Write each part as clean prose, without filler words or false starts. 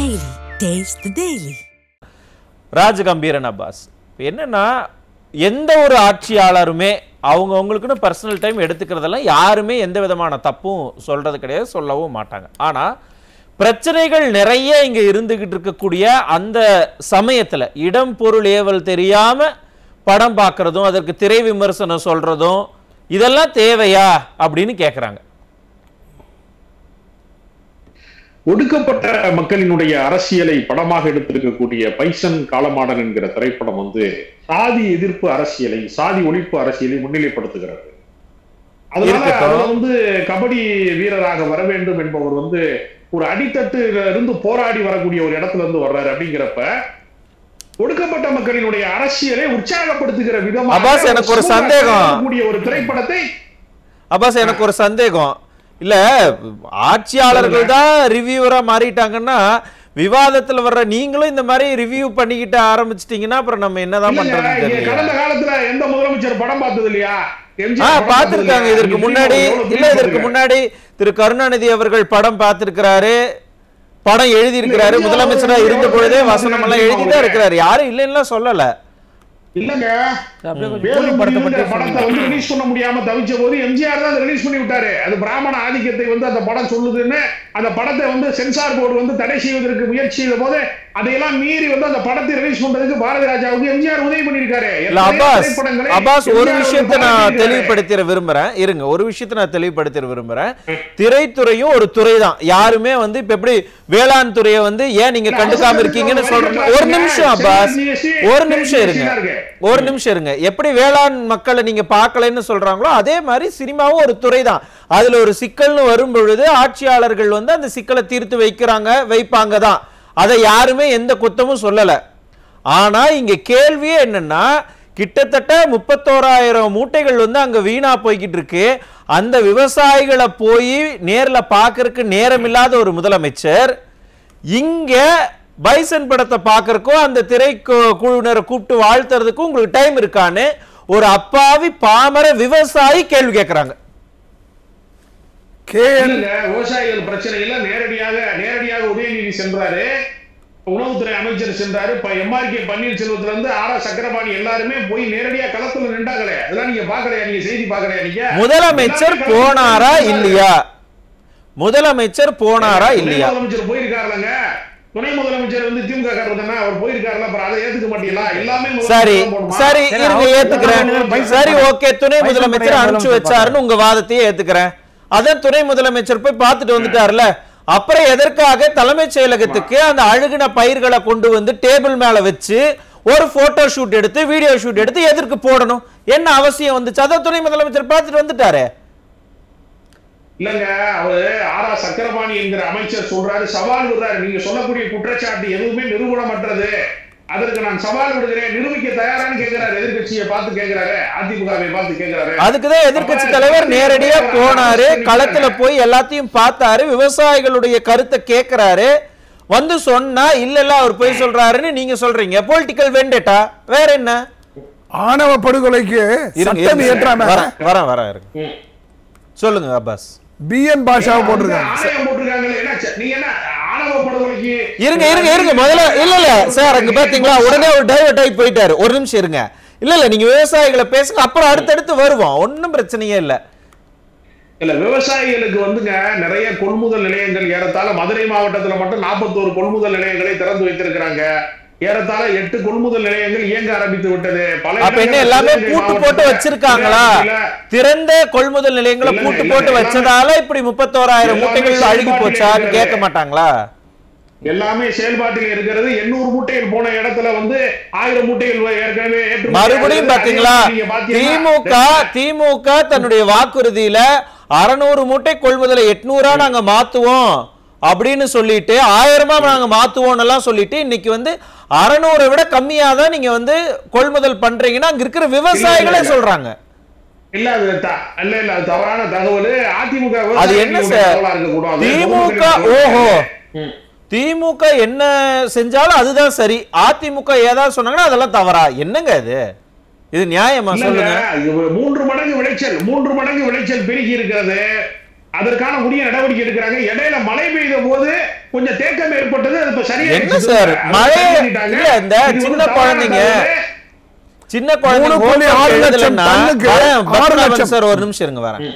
Daily. Taste the Daily. Rajagambhiran Abbas என்னன்னா எந்த ஒரு ஆட்சியாளருமே அவங்களுக்குன்னு பர்சனல் டைம் எடுத்துக்கிறதெல்லாம் யாருமே எந்த விதமான தப்பும் சொல்றது கிடையாது, சொல்லவும் மாட்டாங்க. ஆனா பிரச்சனைகள் நிறைய இங்க இருந்துகிட்டு இருக்கக்கூடிய அந்த சமயத்துல இடம் பொருள் ஏவல் தெரியாம படம் பார்க்கறதும் அதற்கு திரை விமர்சனம் சொல்றதும் இதெல்லாம் தேவையா அப்படின்னு கேட்கறாங்க. ஒடுக்கப்பட்ட மக்களினுடைய அரசியலை படமாக எடுத்திருக்கக்கூடிய பைசன் காலமாடன் என்கிற திரைப்படம் சாதி எதிர்ப்பு அரசியலை, சாதி ஒழிப்பு அரசியலை முன்னிலைப்படுத்துகிறது. அதனால கபடி வீரராக வர வேண்டும் என்பவர் ஒரு அடித்தட்டு இருந்து போராடி வரக்கூடிய ஒரு இடத்துல இருந்து வர்றாரு. அப்படிங்கிறப்ப ஒடுக்கப்பட்ட மக்களினுடைய அரசியலை உற்சாகப்படுத்துகிற விதமாக எனக்கு ஒரு சந்தேகம், ஒரு திரைப்படத்தை அப்பாஸ் எனக்கு ஒரு சந்தேகம் இல்ல, ஆட்சியாளர்கள் தான் ரிவ்யூவரா மாறிட்டாங்கன்னா விவாதத்துல வர்ற நீங்களும் இந்த மாதிரி ரிவ்யூ பண்ணிக்கிட்டு ஆரம்பிச்சிட்டீங்கன்னா அப்புறம் நம்ம என்னதான் பண்றது? கடந்த காலத்துல எந்த முதலமைச்சர் படம் பார்த்தது இல்லையா? பார்த்திருக்காங்க. இதற்கு முன்னாடி திரு கருணாநிதி அவர்கள் படம் பார்த்திருக்கிறாரு, படம் எழுதி இருக்கிறாரு, முதலமைச்சரா இருந்த பொழுதே வசனம் எல்லாம் எழுதிதான் இருக்கிறாரு, யாரும் இல்லைன்னா சொல்லல. இல்லங்க, படத்தை ரிலீஸ் பண்ண முடியாம தவிச்ச போது எம்ஜிஆர் தான் ரிலீஸ் பண்ணி விட்டாரு. அது பிராமண ஆதிக்கத்தை அந்த படம் சொல்லுதுன்னு அந்த படத்தை சென்சார் போர்டு தடை செய்வதற்கு முயற்சி செய்த போது அதையெல்லாம் மீறி அந்த படத்தை ரிலீஸ் பண்றதுக்கு பாரதி ராஜாவுக்கு எம்ஜிஆர் உதவி பண்ணிருக்காரு. அப்பாஸ் ஒரு விஷயத்தை நான் தெளிவுபடுத்திட விரும்புறேன், இருங்க, ஒரு விஷயத்தை நான் தெளிவுபடுத்திட விரும்புறேன். திரைத்துறையும் ஒரு துறை தான். யாருமே இப்ப எப்படி வேளாண் துறையை ஏன் நீங்க கண்டுக்காம இருக்கீங்கன்னு சொல்றீங்க? ஒரு நிமிஷம் அப்பாஸ், ஒரு நிமிஷம் இருங்க. எப்படி வேளாண் மக்களை நீங்க பார்க்கலன்னு சொல்றாங்களோ அதே மாதிரி சினிமாவும் ஒரு துறை தான். அதுல ஒரு சிக்கல்னு வரும் பொழுது ஆட்சியாளர்கள் அந்த சிக்கலை தீர்த்து வைப்பாங்க தான். அதை யாருமே எந்த குத்தமும் சொல்லல. ஆனா இங்க கேள்வியே என்னன்னா, கிட்டத்தட்ட 31,000 மூட்டைகள் அங்க வீணா போய்கிட்டு இருக்கு. அந்த விவசாயிகளை போய் நேர்ல பாக்குறதுக்கு நேரம் இல்லாத ஒரு முதலமைச்சர் இங்க பைசன் படத்தை பாக்குறதுக்கும் அந்த திரை குழுவினரை கூப்பிட்டு வாழ்த்துறதுக்கும் உங்களுக்கு டைம் இருக்கான்னு ஒரு அப்பாவி பாமர விவசாயி கேள்வி கேட்கிறாங்க. விவசாயிகள் பிரச்சனையில நேரடியாக உதயநிதி சென்றாரு, உணவுத்துறை அமைச்சர் சென்றாரு, எம்ஆர்கே பன்னீர்செல்வத்துல இருந்து ஆர் சக்கரபாணி எல்லாருமே போய் நேரடியா களத்துல நின்றாங்களே. அதெல்லாம் நீங்க பாக்கலையா? நீங்க செய்தி பாக்கலையா? நீங்க முதலமைச்சர் போனாரா இல்லையா? முதலமைச்சர் போயிருக்காருலங்க. துணை முதலமைச்சர் திமுக காரர் அவர் போயிருக்காருல, அப்புறம் அதை ஏத்துக்க மாட்டீங்களா? எல்லாமே சரி இருங்க, ஏத்துக்கிறேன். சரி, ஓகே, துணை முதலமைச்சர் அனுப்பிச்சு வச்சாருன்னு உங்க வாதத்தையே ஏத்துக்கிறேன். அதான் துணை முதலமைச்சர் போய் பார்த்துட்டு வந்துட்டாருல, அப்புறம் எதற்காக தலைமைச் செயலகத்துக்கு அந்த அழுகின பயிர்களை கொண்டு டேபிள் மேல வச்சு ஒரு போட்டோ ஷூட் எடுத்து வீடியோ ஷூட் எடுத்து எதற்கு போடணும்? என்ன அவசியம் வந்துச்சு? அதான் துணை முதலமைச்சர் பார்த்துட்டு வந்துட்டாரு. இல்லங்க, அவரு ஆர் சக்கரபாணி என்கிற அமைச்சர் சொல்றாரு, சவால் விடுறாரு, நீங்க சொல்லக்கூடிய குற்றச்சாட்டு எதுவுமே நிரூபணமற்றது, அதற்கு நான் சவால் விடுகிறேன், நிரூபிக்க தயாரான்னு கேட்கிறாரு. எதிர்கட்சியை பார்த்து கேட்கிறாரு, அதிமுகவை பார்த்து கேட்கிறாரு. அதுக்குதான் எதிர்கட்சி தலைவர் நேரடியா போனாரு, களத்துல போய் எல்லாத்தையும் பார்த்தாரு, விவசாயிகளுடைய கருத்தை கேட்கிறாரு, சொன்னா இல்ல அவர் போய் சொல்றாருன்னு நீங்க சொல்றீங்க. பொலிட்டிக்கல் வெண்டேட்டா வேற என்ன? ஆணவ படுகொலைக்கு சட்டம் இயற்றாம வர சொல்லுங்க அப்பாஸ். பிஎன் பாஷாவை போட்டிருக்காங்க. இருங்க முதல்ல இல்ல சார், அங்க பாத்தீங்களா உடனே ஒரு டைவர்ட் ஆகி போயிட்டாரு. ஒரு நிமிஷம் இருங்க. இல்ல நீங்க விவசாயிகளை பேசுங்க, அப்புறம் அடுத்தடுத்து வருவோம், ஒன்னும் பிரச்சனையே இல்ல. விவசாயிகளுக்கு நிறைய கொள்முதல் நிலையங்கள் ஏறத்தாழ மதுரை மாவட்டத்துல மட்டும் 41 கொள்முதல் நிலையங்களை திறந்து வைத்திருக்கிறாங்க. ஏறத்தாழ 8 கொள்முதல் நிலையங்கள் இயங்க ஆரம்பித்து விட்டது. எல்லாமே பூட்டு போட்டு வச்சிருக்காங்களா? திறந்த கொள்முதல் நிலையங்களை பூட்டு போட்டு வச்சதால இப்படி 31,000 மூட்டைகள் அழுகி போச்சான்னு கேட்க மாட்டாங்களா? எல்லாமே செயல்பாட்டில் இருக்கிறது. 800 மூட்டைகள் போன இடத்துல 1000 மூட்டைகள் ஏற்கனவே மறுபடியும் பாத்தீங்களா? திமுக தன்னுடைய வாக்குறுதியில 600 மூட்டை கொள்முதலை 800 நாங்க மாத்துவோம் அப்படின்னு சொல்லிட்டு 1000 நாங்க மாத்துவோம் எல்லாம் சொல்லிட்டு இன்னைக்கு 600 விட கம்மியா தான் நீங்க கொள்முதல் பண்றீங்கன்னா அங்க இருக்கிற விவசாயிகளே சொல்றாங்க. இல்ல அது தவறான தகவல். அதிமுக அது என்ன சார்? திமுக என்ன செஞ்சாலும் அதுதான் சரி, அதிமுக ஏதாவது சொன்னாங்கன்னா அதெல்லாம் தவறா? என்னங்க இது நியாயமா சொல்லுங்க? 3 மடங்கு விளைச்சல் பெருகி இருக்கிறது. அதற்கான உரிய நடவடிக்கை எடுக்கிறாங்க. இடையில மழை பெய்த போது கொஞ்சம் தேக்கம் ஏற்பட்டது. அது இப்ப சரியா என்ன சார் மழை இல்ல, இந்த சின்ன குழந்தைங்க சார் ஒரு நிமிஷம் இருங்க வரேன்.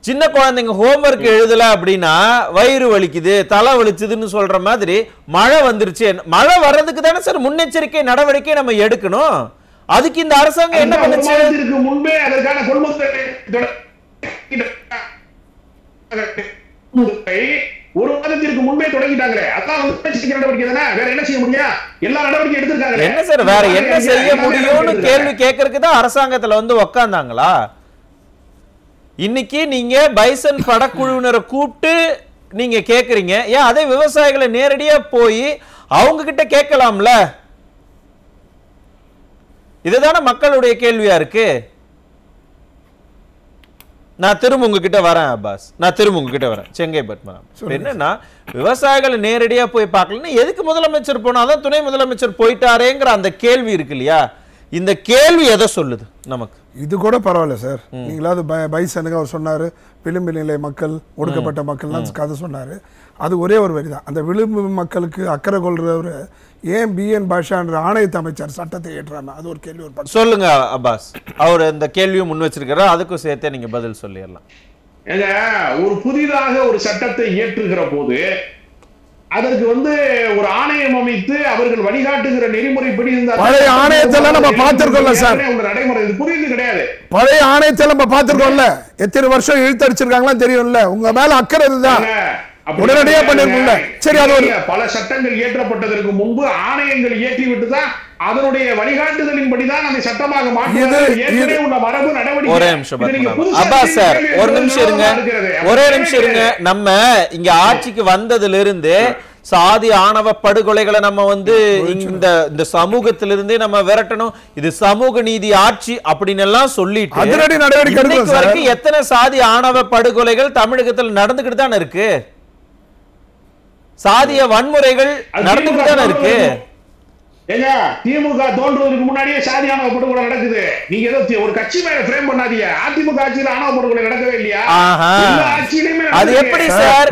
சின்ன குழந்தைங்க ஹோம்வொர்க் எழுதல அப்படின்னா வயிறு வலிக்குது தலை வலிச்சுதுன்னு சொல்ற மாதிரி மழை வந்துருச்சு. மழை வர்றதுக்கு தானே சார் முன்னெச்சரிக்கை நடவடிக்கை நம்ம எடுக்கணும். அதுக்கு இந்த அரசாங்கம் என்ன பண்ணுச்சு? முன்பே அதற்கான கொள்முதல் ஒரு மாதத்திற்கு முன்பே தொடங்கிட்டாங்களே. அதான் நடவடிக்கை தானே, வேற என்ன செய்ய முடியும்? எல்லா நடவடிக்கை எடுத்திருக்காங்க. என்ன சார் வேற என்ன செய்ய முடியும்னு கேள்வி கேட்கறதுக்கு தான் அரசாங்கத்துல வந்து உக்காந்தாங்களா? இன்னைக்கு நீங்க பைசன் படக்குழுவினரை கூப்பிட்டு நீங்க கேக்குறீங்க, ஏன் அதே விவசாயிகளை நேரடியா போய் அவங்க கிட்ட கேட்கலாம்ல? இதுதானே மக்களுடைய கேள்வியா இருக்கு. நான் திரும்ப உங்ககிட்ட வரேன் அப்பாஸ், நான் திரும்ப உங்ககிட்ட வரேன் செங்கை பத்மநாபன். என்னன்னா விவசாயிகளை நேரடியா போய் பார்க்கலன்னா எதுக்கு முதலமைச்சர் போனாதான் துணை முதலமைச்சர் போயிட்டாரேங்கிற அந்த கேள்வி இருக்கு இல்லையா? இந்த கேள்வி எதை சொல்லுது நமக்கு? இது கூட பரவாயில்ல சார். நீங்களாவது பைசனுக்கு அவர் சொன்னாரு விளிம்பு நிலை மக்கள் ஒடுக்கப்பட்ட மக்கள்லாம் கதை சொன்னாரு. அது ஒரே ஒரு வரி தான். அந்த விளிம்பு மக்களுக்கு அக்கறை கொள்றவர் ஏன் பிஎன் பாஷான்ற ஆணையத்தை அமைச்சர் சட்டத்தை ஏற்றாம? அது ஒரு கேள்வி. ஒரு சொல்லுங்க அப்பாஸ், அவர் இந்த கேள்வியும் முன் வச்சிருக்கிறார், அதுக்கும் சேர்த்தே நீங்க பதில் சொல்லிடலாம். ஒரு புதிதாக ஒரு சட்டத்தை இயற்றுகிற போது அதற்கு ஒரு ஆணையம் அமைத்து அவர்கள் வழிகாட்டுகிற நெறிமுறைப்படி இருந்தால் பழைய ஆணையத்தெல்லாம் நம்ம பார்த்திருக்கோம்ல சார். நடைமுறை இது புரியுது கிடையாது. பழைய ஆணையத்தை நம்ம பார்த்திருக்கோம்ல, எத்தனை வருஷம் இழுத்தடிச்சிருக்காங்களா தெரியும்ல. உங்க மேல அக்கறை இதுதான், உடனடியா பண்ணிருக்கோம்ல. சரி, அது பல சட்டங்கள் இயற்றப்பட்டதற்கு முன்பு ஆணையங்கள் இயற்றி விட்டுதான் அதனுடைய வழிகாட்டுதலின்படிதான் அந்த சட்டமாக மாற்றுவது மரபு நடவடிக்கை. ஒரே நிமிஷம் அப்பாஸ் சார், ஒரு நிமிஷம் இருங்க, ஒரே நிமிஷம் இருங்க. நம்ம இங்க ஆட்சிக்கு வந்ததுல இருந்து சாதி ஆணவ படுகொலைகளை நம்ம இந்த சமூகத்திலிருந்தே நம்ம விரட்டணும், இது சமூக நீதி ஆட்சி அப்படின்னு எல்லாம் சொல்லிட்டு இன்னைக்கு வரைக்கும் எத்தனை சாதி ஆணவ படுகொலைகள் தமிழகத்தில் நடந்துகிட்டு தானே இருக்கு? சாதிய வன்முறைகள் நடந்துகிட்டு தானே இருக்கு. திமுக தோன்றுவதற்கு முன்னாடியே சாதி ஆணவ படுகொலை நடக்குது. நீங்க ஏதோ ஒரு கட்சி மேல ஃப்ரேம் பண்ணாதீங்க. அதிமுக ஆட்சியில ஆணவ படுகொலை நடக்கவே இல்லையா? அது எப்படி சார்?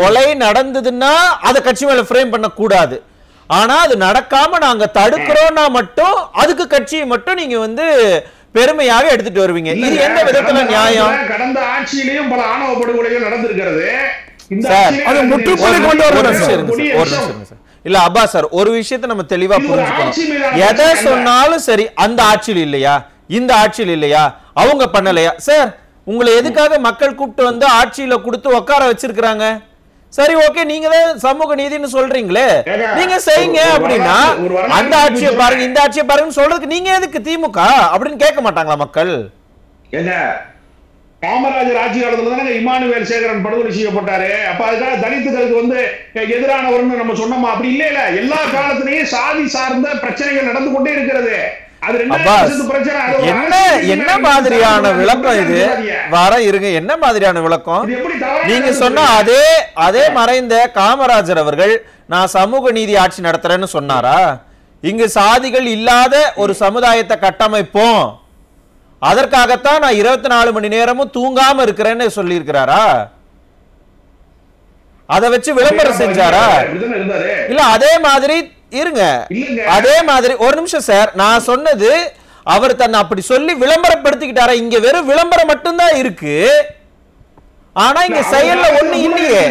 கொலை நடந்ததுன்னா அத கட்சி மேல ஃப்ரேம் பண்ண கூடாது. ஆனா அது நடக்காம நாங்க தடுக்கிறோம்னா மட்டும் அதுக்கு கட்சியை மட்டும் நீங்க பெருமையாக எடுத்துட்டு வருவீங்க. இது எந்த விதத்துல நியாயம்? கடந்த ஆட்சியிலையும் பல ஆணவ படுகொலைகள் நடந்திருக்கிறது. இல்ல அப்பாஸ் சார், ஒரு விஷயத்தை நம்ம தெளிவா புரிஞ்சுக்கணும். எதை சொன்னாலும் சரி அந்த ஆட்சியில் இல்லையா, இந்த ஆட்சியில் இல்லையா, அவங்க பண்ணலையா சார்? உங்களை எதுக்காக மக்கள் கூப்பிட்டு ஆட்சியில கொடுத்து உட்கார வச்சிருக்காங்க? சரி, ஓகே, நீங்க தான் சமூக நீதினு சொல்றீங்களே, நீங்க செய்யுங்க அப்படின்னா அந்த ஆட்சியை பாருங்க இந்த ஆட்சியை பாருங்கன்னு சொல்றதுக்கு நீங்க எதுக்கு திமுக அப்படின்னு கேட்க மாட்டாங்களா மக்கள்? காமராஜர் ஆட்சி காலத்துல தானே இமானுவேல் சேகரன் படுகொலை செய்யப்பட்டாரு. அப்ப அதுக்காக தலித்துகளுக்கு எதிரானவர்னு நம்ம சொன்னோமா? அப்படி இல்ல. எல்லா காலத்திலேயும் சாதி சார்ந்த பிரச்சனைகள் நடந்து கொண்டே இருக்கிறது. என்ன மாதிரியான விளக்கம் இது? வர இருங்க, என்ன மாதிரியான விளக்கம் நீங்க சொன்ன? அதே மறைந்த காமராஜர் அவர்கள் நான் சமூக நீதி ஆட்சி நடத்துறேன்னு சொன்னாரா? இங்கு சாதிகள் இல்லாத ஒரு சமுதாயத்தை கட்டமைப்போம், அதற்காகத்தான் நான் 24 மணி நேரமும் தூங்காம இருக்கிறேன்னு சொல்லி இருக்கிறாரா? அதை வச்சு விளம்பரம் செஞ்சாரா? இல்ல அதே மாதிரி இருங்க, அதே மாதிரி ஒரு நிமிஷம் சார், நான் சொன்னது அவர் தன்னை அப்படி சொல்லி விளம்பரப்படுத்திக்கிட்டாரா? இங்க வெறும் விளம்பரம் மட்டும்தான் இருக்கு, ஆனா இங்க செயல்ல ஒண்ணு இல்லையே.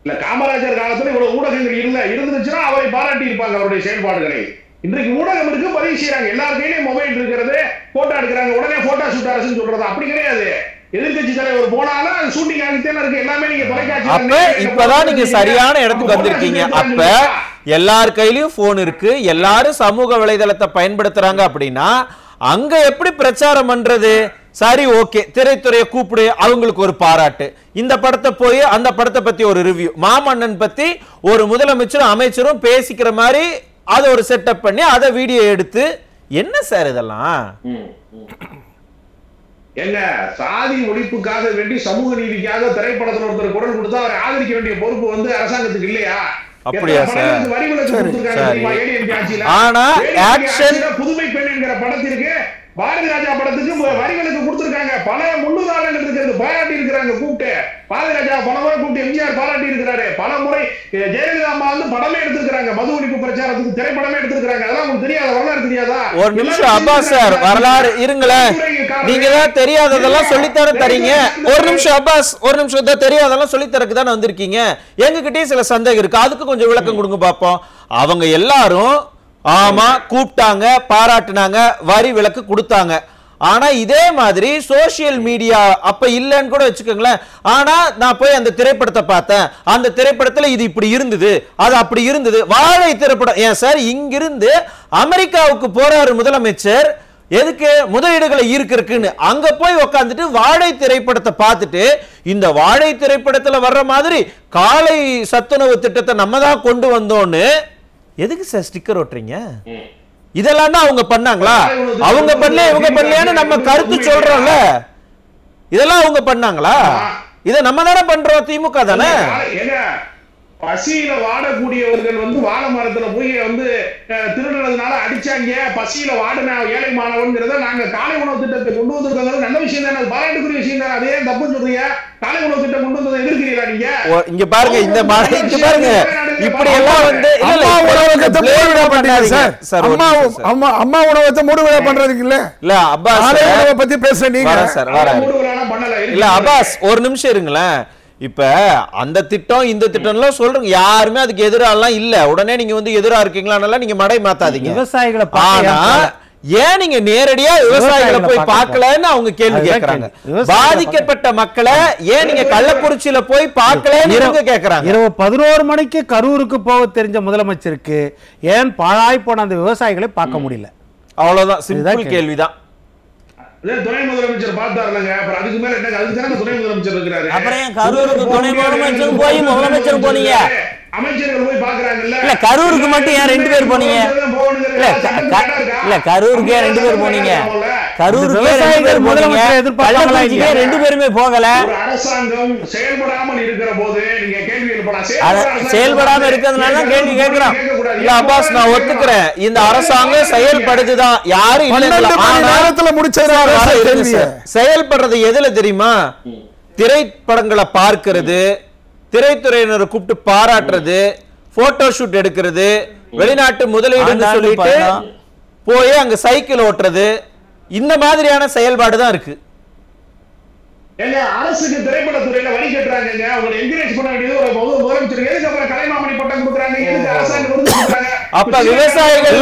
இல்ல காமராஜர் காலத்துல இவ்வளவு ஊடகங்கள் இருந்துச்சுன்னா அவரை பாராட்டி இருப்பாங்க அவருடைய செயல்பாடுகளை. இன்றைக்கு ஊடகம் இருக்கு, பதிவு செய்யறாங்க, எல்லார் கையிலயும் மொபைல் இருக்கிறது, போட்டோ எடுக்கிறாங்க, உடனே போட்டோ ஷூட் அரசுன்னு சொல்றது அப்படி கிடையாது. எதிர்கட்சி தலைவர் போனாலும் அது ஷூட்டிங் ஆகிட்டே இருக்கு. எல்லாமே நீங்க தொலைக்காட்சி. அப்ப இப்பதான் நீங்க சரியான இடத்துக்கு வந்திருக்கீங்க. அப்ப எல்லார் கையிலயும் போன் இருக்கு, எல்லாரும் சமூக வலைதளத்தை பயன்படுத்துறாங்க அப்படின்னா அங்க எப்படி பிரச்சாரம் பண்றது? சரி, ஓகே, திரைத்துறையை கூப்பிடு, அவங்களுக்கு ஒரு பாராட்டு, இந்த படத்தை போய் அந்த படத்தை பத்தி ஒரு ரிவ்யூ, மாமன்னன் பத்தி ஒரு முதலமைச்சரும் அமைச்சரும் பேசிக்கிற மாதிரி அதை ஒரு செட்டப் பண்ணி அதை வீடியோ எடுத்து, என்ன சார் இதெல்லாம்? என்ன சாதி ஒழிப்புக்காக வேண்டி சமூக நீதிக்காக திரைப்படத்தில் ஒருத்தர் குரல் கொடுத்தா அவரை ஆதரிக்க வேண்டிய பொறுப்பு அரசாங்கத்துக்கு இல்லையா? அப்படியா சார்? ஆனா ஆக்ஷன் புதுமை பெண் என்கிற படத்திற்கு பாரதி ராஜா படத்துக்கு வரிகளுக்கு கொடுத்திருக்காங்க. பல முன்னுதாரணங்கள் இருக்கிறது, பாராட்டி இருக்கிறாங்க கூப்பிட்டு. பாரதி ராஜா பல முறை கூப்பிட்டு எம்ஜிஆர் பாராட்டி இருக்கிறாரு. பல முறை ஜெயலலிதா அம்மா வந்து படமே எடுத்திருக்காங்க, மது ஒழிப்பு பிரச்சாரத்துக்கு திரைப்படமே எடுத்திருக்காங்க. அதெல்லாம் உங்களுக்கு தெரியாத, வரலாறு தெரியாதா? ஒரு நிமிஷம் அப்பாஸ் சார், வரலாறு இருங்களேன். நீங்க தான் தெரியாததெல்லாம் சொல்லித்தர தரீங்க. ஒரு நிமிஷம் அப்பாஸ், ஒரு நிமிஷம் தான் தெரியாததெல்லாம் சொல்லித்தரக்கு தானே வந்திருக்கீங்க. எங்ககிட்டயே சில சந்தேகம் இருக்கு, அதுக்கு கொஞ்சம் விளக்கம் கொடுங்க பாப்போம். அவங்க எல்லாரும் ஆமா கூப்பிட்டாங்க, பாராட்டினாங்க, வரி விலக்கு கொடுத்தாங்க. ஆனா இதே மாதிரி சோசியல் மீடியா அப்ப இல்லன்னு கூட வச்சுக்கோங்களேன். ஆனா நான் போய் அந்த திரைப்படத்தை பார்த்தேன், அந்த திரைப்படத்துல இது இப்படி இருந்தது, அது அப்படி இருந்தது. வாழை திரைப்படம் ஏன் சார் இங்கிருந்து அமெரிக்காவுக்கு போறாரு முதலமைச்சர், எதுக்கு? முதலீடுகளை ஈர்க்கிறதுக்குன்னு. அங்க போய் உட்காந்துட்டு வாழை திரைப்படத்தை பார்த்துட்டு இந்த வாழை திரைப்படத்துல வர்ற மாதிரி காலை சத்துணவு திட்டத்தை நம்ம தான் கொண்டு வந்தோன்னு எதுக்கு சார் ஸ்டிக்கர் ஒட்டுறீங்க? இதெல்லாம் தான் அவங்க பண்ணாங்களா? அவங்க பண்ணல இவங்க பண்ணலையான்னு நம்ம கருத்து சொல்றோம்ல, இதெல்லாம் அவங்க பண்ணாங்களா? இதை நம்ம தானே பண்றோம், திமுக தானே. பசியில வாடக்கூடியவர்கள் வந்து வாழை மரத்துல போய் வந்து திருடுறதுனால அடிச்சாங்க. பசியில வாடின ஏழை மாணவன்கிறத நாங்க காலை உணவு திட்டத்தை கொண்டு வந்திருக்கிறது நல்ல விஷயம் தானே, பாராட்டுக்குரிய விஷயம் தானே. அதே தப்பு சொல்றீங்க. காலை உணவு திட்டம் கொண்டு வந்ததை எதிர்க்கிறீங்களா நீங்க? இங்க பாருங்க, இந்த இங்க பாருங்க, இப்படி எல்லாம் வந்து அம்மா உணவகத்தை மூடு விழா பண்றதுக்கு இல்ல இல்ல அப்பாஸ் உணவை பத்தி பேசுறீங்க சார். இல்ல அப்பாஸ் ஒரு நிமிஷம் இருங்களேன். இப்ப அந்த திட்டம் இந்த திட்டம்லாம் சொல்றீங்க, யாருமே அதுக்கு எதிராலாம் இல்ல. உடனே நீங்க வந்து எதிரா இருக்கீங்களானால நீங்க மடை மாத்தாதீங்க. விவசாயிகளை ஏன் நீங்க நேரடியா விவசாயிகளை போய் பார்க்கலன்னு அவங்க கேள்வி கேட்கறாங்க. பாதிக்கப்பட்ட மக்களை ஏன் நீங்க கள்ளக்குறிச்சியில போய் பார்க்கலன்னு கேட்கறாங்க. இரவு 11 மணிக்கு கரூருக்கு போக தெரிஞ்ச முதலமைச்சருக்கு ஏன் பாழாய் போன அந்த விவசாயிகளை பார்க்க முடியல? அவ்வளவுதான், சிம்பிள் கேள்விதான். துணை முதலமைச்சர் பார்த்தாருங்க, அப்புறம் அதுக்கு மேல என்ன? அதுக்கு தானே துணை முதலமைச்சர் இருக்கிறாரு. அப்புறம் ஏன் கரூருக்கு துணை முதலமைச்சரும் போய் முதலமைச்சரும் போனீங்க? அமைச்சர்கள் போய் பாக்குறாங்கல்ல. இல்ல கரூருக்கு மட்டும் ஏன் 2 பேர் போனீங்க? இல்ல கரூருக்கு ஏன் 2 பேர் போனீங்க? கரூருக்கு 2 பேர் போனீங்க, கள்ளக்குறிச்சிக்கு 2 பேருமே போகல. அரசாங்கம் செயல்படாமல் இருக்கிற போது நீங்க கேள்வி எழுப்பலாம். செயல்படாம இருக்கிறதுனால கேள்வி கேட்கிறோம். இல்ல அப்பாஸ், நான் ஒத்துக்கிறேன், இந்த அரசாங்கம் செயல்படுதுதான், யாரும் செயல்படுறது எதுல தெரியுமா? திரைப்படங்களை பார்க்கிறது, திரைத்துறையினரை கூப்பிட்டு பாராட்டுறது, போட்டோ ஷூட் எடுக்கிறது, வெளிநாட்டு முதலீடு சொல்லிட்டு போய் அங்க சைக்கிள் ஓட்டுறது, இந்த மாதிரியான செயல்பாடு தான் இருக்கு. அரசுக்கு திரைப்படத்துறையில வரி கட்டுறாங்க, அவங்க என்கரேஜ் பண்ண வேண்டியது ஒரு முதலமைச்சர். எதுக்கு அப்புறம் கலைமாமணி பட்டம் கொடுக்குறாங்க? எதுக்கு அரசாங்கம் கொடுக்குறாங்க? அப்ப விவசாயிகள்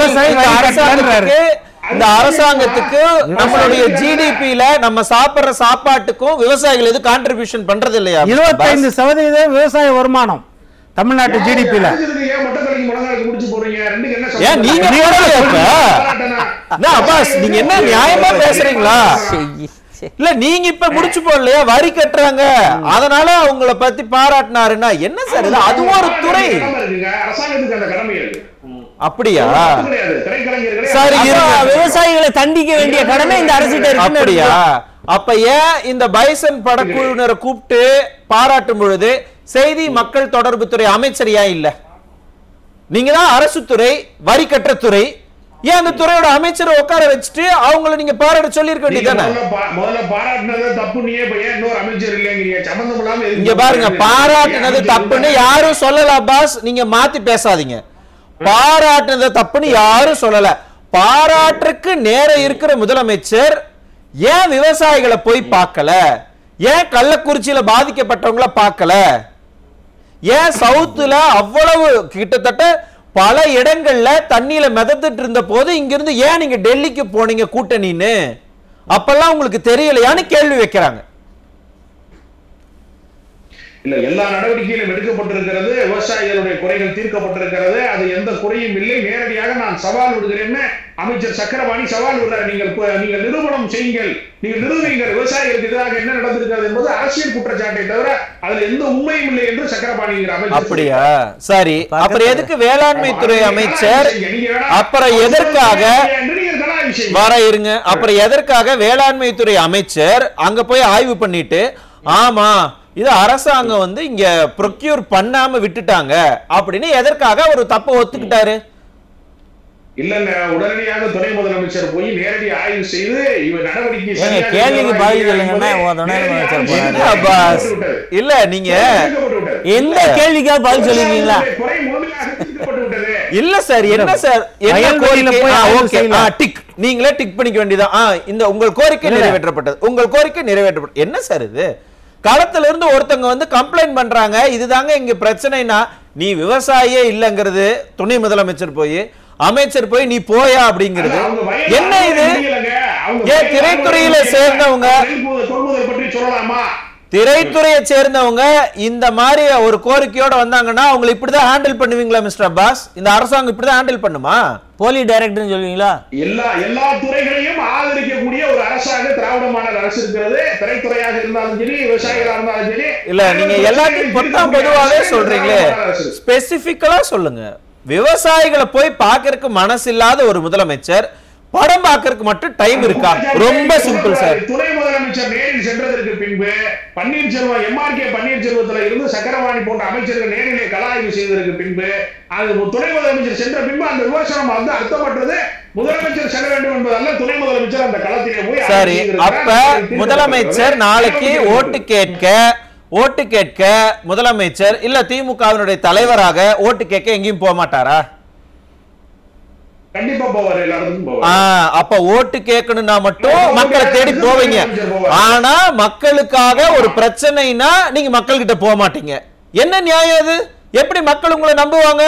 இந்த அரசாங்கத்துக்கு நம்மளுடைய ஜிடிபில நம்ம சாப்பிடுற சாப்பாட்டுக்கும் விவசாயிகள் எது கான்ட்ரிபியூஷன் பண்றது இல்லையா? 25% விவசாய வருமானம் தமிழ்நாட்டு ஜிடிபில. ஏன் நீங்க அப்பாஸ், நீங்க என்ன நியாயமா பேசுறீங்களா? இல்ல நீங்க இப்ப முடிச்சு போடலையா? வரி கட்டுறாங்க, அதனால அவங்கள பத்தி பாராட்டினாருன்னா என்ன சார் இது? அது ஒரு துறை, அரசாங்கத்துக்கு அந்த கடமை இருக்கு. அப்படியா? சரி, விவசாயிகளை தண்டிக்க வேண்டிய கடமை இந்த அரசு இருக்கு. அப்படியா? அப்ப ஏன் இந்த பைசன் படக்குழுவினரை கூப்பிட்டு பாராட்டும் பொழுது செய்தி மக்கள் தொடர்பு துறை அமைச்சர் ஏன் இல்ல? நீங்க தான் அரசு துறை, வரி கட்டுற துறை, ஏன் அந்த துறையோட அமைச்சரை உட்கார வச்சுட்டு அவங்கள நீங்க பாராட்ட சொல்லி இருக்க வேண்டியதானே? இங்க பாருங்க, பாராட்டினது தப்புன்னு யாரும் சொல்லல பாஸ், நீங்க மாத்தி பேசாதீங்க. பாராட்டினது தப்புன்னு யாரும் சொல்லல. பாராட்டுக்கு நேரம் இருக்கிற முதலமைச்சர் ஏன் விவசாயிகளை போய் பார்க்கல? ஏன் கள்ளக்குறிச்சியில பாதிக்கப்பட்டவங்கள பார்க்கல? ஏன் சவுத்துல அவ்வளவு கிட்டத்தட்ட பல இடங்கள்ல தண்ணியில மிதந்துட்டு இருந்த போது இங்கிருந்து ஏன் நீங்க டெல்லிக்கு போனீங்க கூட்டணின்னு? அப்பெல்லாம் உங்களுக்கு தெரியலையான்னு கேள்வி வைக்கிறாங்க. இல்ல, எல்லா நடவடிக்கைகளும் எடுக்கப்பட்டிருக்கிறது, விவசாயிகளுடைய குறைகள் தீர்க்கப்பட்டிருக்கிறது, அது எந்த குறையும் இல்லை. நேரடியாக நான் சவால் விடுகிறேன்னு அமைச்சர் சக்கரபாணி சவால் விடுறார். நீங்கள் நிரூபணம் செய்யுங்கள், நீங்கள் நிரூபிங்கள் விவசாயிகளுக்கு எதிராக என்ன நடந்திருக்கிறது என்பது அரசியல் குற்றச்சாட்டை தவிர அதுல எந்த உண்மையும் இல்லை என்று சக்கரபாணி அமைச்சர். அப்படியா? சரி, அப்புறம் எதுக்கு வேளாண்மை துறை அமைச்சர்? அப்புறம் எதற்காக வர இருங்க, அப்புறம் எதற்காக வேளாண்மை துறை அமைச்சர் அங்க போய் ஆய்வு பண்ணிட்டு ஆமா இது அரசாங்கம் வந்து இங்க ப்ரொக்யூர் பண்ணாம விட்டுட்டாங்க அப்படின்னு எதற்காக ஒரு தப்ப ஒத்துக்கிட்டாரு? இல்லங்க, உடனடியாக துணை முதலமைச்சர் போய் நேரடி ஆய்வு செய்து இவர் நடவடிக்கை கேள்விக்கு பதில் சொல்லுங்கன்னா இல்ல நீங்க எந்த கேள்விக்காக பதில் சொல்லுவீங்களா? இல்ல சார், என்ன சார் டிக் நீங்களே டிக் பண்ணிக்க வேண்டியதான். இந்த உங்கள் கோரிக்கை நிறைவேற்றப்பட்டது, உங்கள் கோரிக்கை நிறைவேற்றப்பட்டது. என்ன சார் இது? களத்துல இருந்து ஒருத்தங்க வந்து கம்ப்ளைண்ட் பண்றாங்க, இதுதாங்க இங்க பிரச்சனைனா நீ விவசாயியே இல்லங்கிறது துணை முதலமைச்சர் போய் அமைச்சர் போய் நீ போயா அப்படிங்கிறது என்ன? இது ஏன் திரைத்துறையில சேர்ந்தவங்க, திரைத்துறையை சேர்ந்தவங்க இந்த மாதிரி ஒரு கோரிக்கையோட வந்தாங்கன்னா அவங்களை இப்படிதான் ஹேண்டில் பண்ணுவீங்களா மிஸ்டர் அப்பாஸ்? இந்த அரசாங்கம் இப்படிதான் ஹேண்டில் பண்ணுமா? போலி டைரக்டர் சொல்லுவீங்களா? எல்லா துறைகளையும் ஆதரிக்கக்கூடிய ஒரு அரசாக திராவிட மாடல் அரசு இருக்கிறது. திரைத்துறையாக இருந்தாலும் சரி, விவசாயிகளாக இருந்தாலும் சரி. இல்ல நீங்க எல்லாத்தையும் பொதுவாகவே சொல்றீங்களே, ஸ்பெசிபிக்கலா சொல்லுங்க. விவசாயிகளை போய் பார்க்கறதுக்கு மனசு இல்லாத ஒரு முதலமைச்சர் படம் பார்க்கறதுக்கு மட்டும் டைம் இருக்கா? ரொம்ப சிம்பிள் சார். துணை முதலமைச்சர் நேரில் சென்றதற்கு பின்பு பன்னீர்செல்வம் எம்ஆர்கே பன்னீர்செல்வத்துல இருந்து சக்கரவாணி போன்ற அமைச்சர்கள் நேரிலே கலாய்வு செய்ததற்கு பின்பு அது துணை முதலமைச்சர் சென்ற பின்பு அந்த விமர்சனம் வந்து அர்த்தமற்றது. முதலமைச்சர் செல்ல வேண்டும் என்பதல்ல, துணை முதலமைச்சர் அந்த களத்திலே போய் சரி. அப்ப முதலமைச்சர் நாளைக்கு ஓட்டு கேட்க முதலமைச்சர் இல்ல திமுகவினுடைய தலைவராக ஓட்டு கேட்க எங்கேயும் போக மாட்டாரா? கண்டிப்பா போவாரு, எல்லாருக்கும் போவாரு. அப்ப ஓட்டு கேட்கணும்னா மட்டும் மக்களை தேடி போவீங்க. ஆனா மக்களுக்காக ஒரு பிரச்சனைனா நீங்க மக்கள் கிட்ட போக மாட்டீங்க. என்ன நியாயம் அது? எப்படி மக்கள் உங்களை நம்புவாங்க?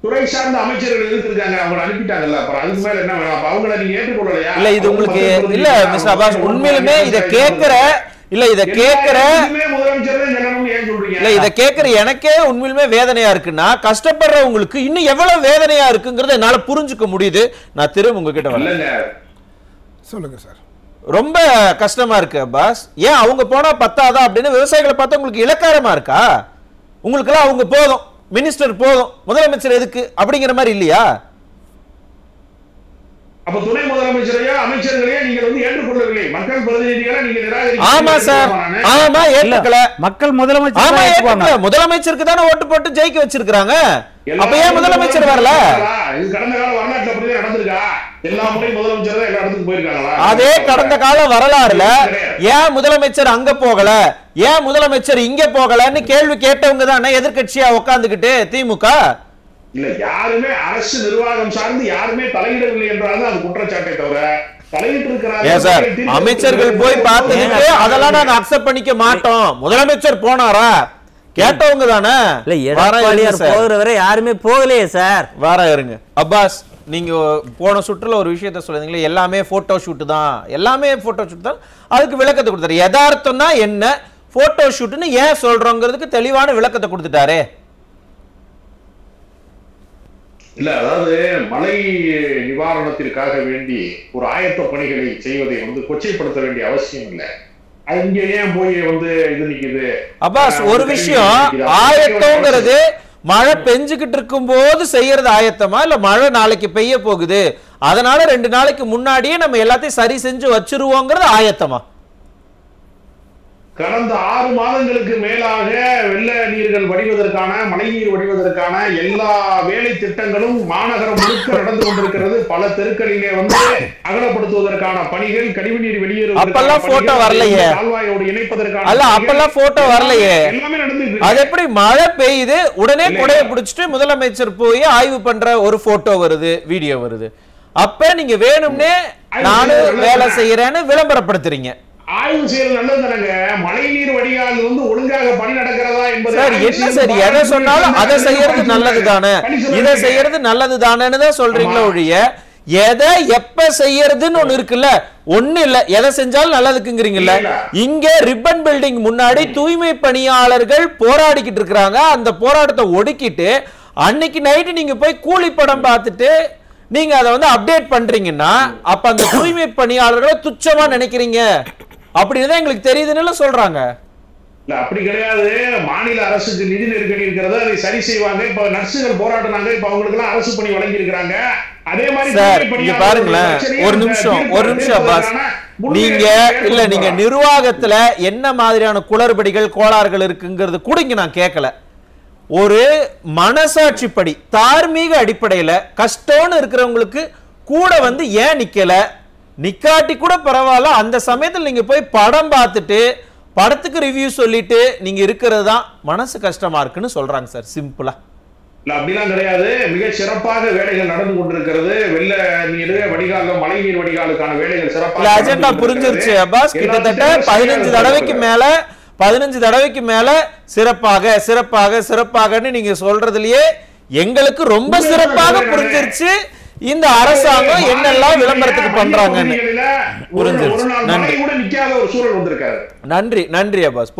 துறை சார்ந்த அமைச்சர்கள் இருக்காங்க, அவங்க அனுப்பிட்டாங்கல்ல, அப்புறம் அதுக்கு மேல என்ன வேணும்? அப்ப அவங்கள நீங்க ஏற்றுக்கொள்ளலையா? இல்ல இது உங்களுக்கு இல்ல மிஸ்டர் அப்பாஸ், உண்மையிலுமே இத கேக்குற எனக்கே உண்மையிலுமே வேதனையா இருக்குன்னா கஷ்டப்படுறவங்களுக்கு இன்னும் எவ்வளவு வேதனையா இருக்குங்கிறத என்னால புரிஞ்சுக்க முடியுது. நான் திரும்ப உங்ககிட்ட வரல. சொல்லுங்க சார். ரொம்ப கஷ்டமா இருக்கு அப்பாஸ். ஏன் அவங்க போனா பத்தாதா அப்படின்னு விவசாயிகளை பார்த்தா உங்களுக்கு இலக்காரமா இருக்கா? உங்களுக்கு எல்லாம் அவங்க போதும், மினிஸ்டர் போதும், முதலமைச்சர் எதுக்கு அப்படிங்கிற மாதிரி இல்லையா? அப்ப துணை முதலமைச்சரையோ அமைச்சர்களையோ நீங்க வந்து ஏற்றுக்கொள்ளவில்லை, மக்கள் பிரதிநிதிகளை நீங்க நிராகரிக்கிறீங்க. ஆமா சார், ஆமா ஏத்துக்கல. மக்கள் முதலமைச்சர் முதலமைச்சருக்கு தானே ஓட்டு போட்டு ஜெயிக்க வச்சிருக்காங்க. அப்ப ஏன் முதலமைச்சர் வரல? இது கடந்த கால வரலாற்றுல அப்படியே நடந்திருக்கா? எல்லா முறையும் முதலமைச்சர் தான் எல்லா இடத்துக்கும் போயிருக்காங்களா? அதே கடந்த கால வரலாறுல ஏன் முதலமைச்சர் அங்க போகல, ஏன் முதலமைச்சர் இங்க போகலன்னு கேள்வி கேட்டவங்க தானே எதிர்கட்சியா உட்கார்ந்துகிட்டு திமுக. இல்ல யாருமே அரசு நிர்வாகம் சார்ந்து யாருமே தலையிடவில்லை என்றாலும் அது குற்றச்சாட்டை தவிர தலையிட்டு இருக்கிறாங்க. அமைச்சர்கள் போய் பார்த்ததுக்கு அதெல்லாம் நாங்க அக்செப்ட் பண்ணிக்க மாட்டோம். முதலமைச்சர் போனாரா கேட்டவங்க தானே. போகிறவரை யாருமே போகலையே சார். வார இருங்க அப்பாஸ், நீங்க போன சுற்றுல ஒரு விஷயத்த சொல்லுங்க, எல்லாமே போட்டோ ஷூட் தான், எல்லாமே போட்டோ ஷூட் தான். அதுக்கு விளக்கத்தை கொடுத்தாரு. யதார்த்தம்னா என்ன, போட்டோ ஷூட்னு ஏன் சொல்றோங்கிறதுக்கு தெளிவான விளக்கத்தை கொடுத்துட்டாரே. இல்ல அதாவது மழை நிவாரணத்திற்காக வேண்டி ஒரு ஆயத்த பணிகளை செய்வதை வந்து கொச்சைப்படுத்த வேண்டிய அவசியம் இல்லை. இங்க ஏன் போய் வந்து இது நிக்குது அப்பாஸ்? ஒரு விஷயம், ஆயத்தம்ங்கிறது மழை பெஞ்சுக்கிட்டு இருக்கும் போது செய்யறது ஆயத்தமா, இல்ல மழை நாளைக்கு பெய்ய போகுது அதனால 2 நாளைக்கு முன்னாடியே நம்ம எல்லாத்தையும் சரி செஞ்சு வச்சிருவோங்கிறது ஆயத்தமா? கடந்த 6 மாதங்களுக்கு மேலாக வெள்ள நீர்கள் வடிவதற்கான, மழைநீர் வடிவதற்கான எல்லா வேலை திட்டங்களும் மாநகரம் முழுக்க நடந்து கொண்டிருக்கிறது. பல தெருக்களிலே வந்து அகலப்படுத்துவதற்கான பணிகள், கழிவுநீர் வெளியேறும் அப்பெல்லாம் போட்டோ வரலையே, கால்வாயோடு இணைப்பதற்கான அல்ல அப்பெல்லாம் போட்டோ வரலையே. எல்லாமே நடந்து அது எப்படி மழை பெய்யுது உடனே குடையை பிடிச்சிட்டு முதலமைச்சர் போய் ஆய்வு பண்ற ஒரு போட்டோ வருது, வீடியோ வருது. அப்ப நீங்க வேணும்னே நானும் வேலை செய்யறேன்னு விளம்பரப்படுத்துறீங்க. ஆய்வு செய்யறது நல்லது தானங்க. மழைநீர் வடிகால் வந்து ஒழுங்காக பணி நடக்கிறதா என்பது சார் என்ன சரி, எதை சொன்னாலும் அதை செய்யறது நல்லது தானே, இதை செய்யறது நல்லது தானேன்னு தான் சொல்றீங்களா ஒழிய எதை எப்ப செய்யறதுன்னு ஒண்ணு இருக்குல்ல, ஒண்ணு இல்ல, எதை செஞ்சாலும் நல்லதுக்குங்கிறீங்கல்ல. இங்க ரிப்பன் பில்டிங் முன்னாடி தூய்மை பணியாளர்கள் போராடிக்கிட்டு இருக்கிறாங்க. அந்த போராட்டத்தை ஒடுக்கிட்டு அன்னைக்கு நைட்டு நீங்க போய் கூலி படம் பார்த்துட்டு நீங்க அதை வந்து அப்டேட் பண்றீங்கன்னா அப்ப அந்த தூய்மை பணியாளர்களை துச்சமா நினைக்கிறீங்க அப்படின்னு எங்களுக்கு தெரியுதுன்னு சொல்றாங்க. அப்படி கிடையாது. மாநில அரசுக்கு நிதி நெருக்கடி இருக்கிறது, அதை சரி செய்வாங்க. இப்ப நர்சுகள் போராடினாங்க, இப்ப அவங்களுக்கு எல்லாம் அரசு பணி வழங்கி இருக்கிறாங்க. அதே மாதிரி சார் இங்க பாருங்களேன், ஒரு நிமிஷம் அப்பாஸ், நீங்க நிர்வாகத்துல என்ன மாதிரியான குளறுபடிகள் கோளாறுகள் இருக்குங்கிறது கூட இங்க நான் கேட்கல. ஒரு மனசாட்சிப்படி தார்மீக அடிப்படையில கஷ்டம்னு இருக்கிறவங்களுக்கு கூட வந்து ஏன் நிக்கல, நிக்காட்டி கூட பரவாயில்ல, அந்த சமயத்தில் நீங்க போய் படம் பார்த்துட்டு படத்துக்கு ரிவ்யூ சொல்லிட்டு நீங்க இருக்கிறது தான் மனசு கஷ்டமா இருக்குன்னு சொல்றாங்க சார். சிம்பிளா அப்படிலாம் கிடையாது. மிக சிறப்பாக வேலைகள் நடந்து கொண்டிருக்கிறது. வெள்ள நீர் வடிகால், மழை நீர் வடிகாலுக்கான வேலைகள் சிறப்பாக அஜெண்டா புரிஞ்சிருச்சு அப்பாஸ். கிட்டத்தட்ட 15 தடவைக்கு மேல சிறப்பாக சிறப்பாக சிறப்பாகன்னு நீங்க சொல்றதுலயே எங்களுக்கு ரொம்ப சிறப்பாக புரிஞ்சிருச்சு இந்த அரசாங்கம் என்னெல்லாம் விளம்பரத்துக்கு பண்றாங்கன்னு புரிஞ்சிருச்சு. நன்றி கூட நிக்காத ஒரு சூழல் வந்திருக்காரு. நன்றி அப்பாஸ்.